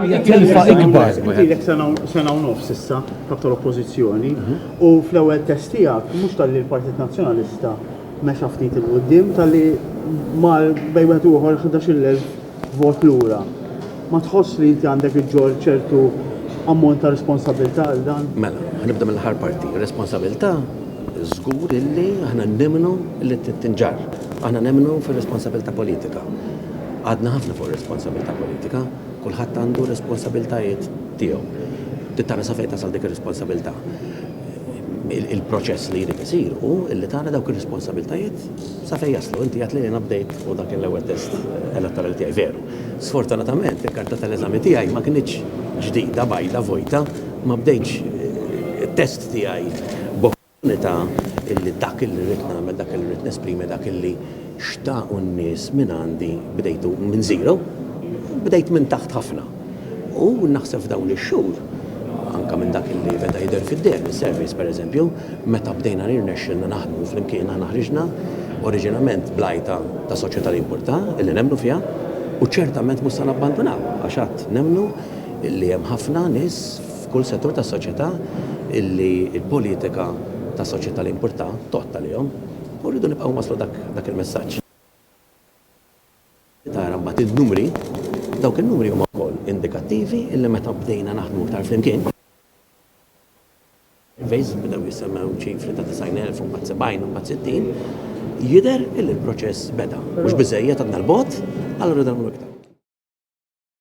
hija tilfa ikbar. Ilek sena u nofs issa kap tal-oppożizzjoni u fl-ewwel test tiegħek mhux tal-li l-Partit Nazzjonalista mexa ftit il-qudiem tal-li mal bejn wieħed ieħor 11,000 vot lura. Ma tħoss li inti għandek iġġor ċertu ammont ta' responsabilità għal dan? Mela, ħanibda mill-ħar parti. Responsabilità żgur illi aħna nemmnu li tinġar. Aħna nemmnu fir-responsabilità politika. Għadna ħafna fuq responsabilità politika, kulħadd għandu responsabiltajiet tiegħu. Tittara sa fejn tasal dik ir-responsabilità. Il-proċess li jrid isir u illi tagħna dawk ir-responsabiltajiet sa fejn jaslu. Inti għad li update u dak l-ewwel test elettorali tiegħi veru. Sfortunatament il-karta tal-eżami tiegħi ma kinitx ġdida bajda vojta, ma bdejtx it-test tiegħi b'opportunità illi dak illi rrid nagħmel, dak illi rrid nesprimi, dak illi xtaqu n-nies minn għandi bdejtu minn zero, bdejt minn taħt ħafna. U naħseb f'dawn ix-xhur anka minn dak illi beda jidher fid-der, is-service pereżempju, meta bdejna nirnexxilna naħdmu flimkien aħna ħriġna oriġinament blajta ta' soċjetà li importa, illi nemmnu fiha, u ċertament mhux se nabbandunaw għax għadd nemmnu illi hemm ħafna nies f'kull settur tas-soċjetà illi l-politika tas soċjetà li importa totta lihom. U rridu nibqgħu waslu dak il-messaġġ. Tara mbagħad il-numri, dawk il-numri huma wkoll indikattivi illi meta bdejna naħdmu aktar flimkien. Fejs bdew jisemmew ċifri ta' 90,000 u mbagħad 70 u mbagħad 60, jidher illi l-proċess beda. Mhux biżejjed għandna l-bot, allura dan iktar.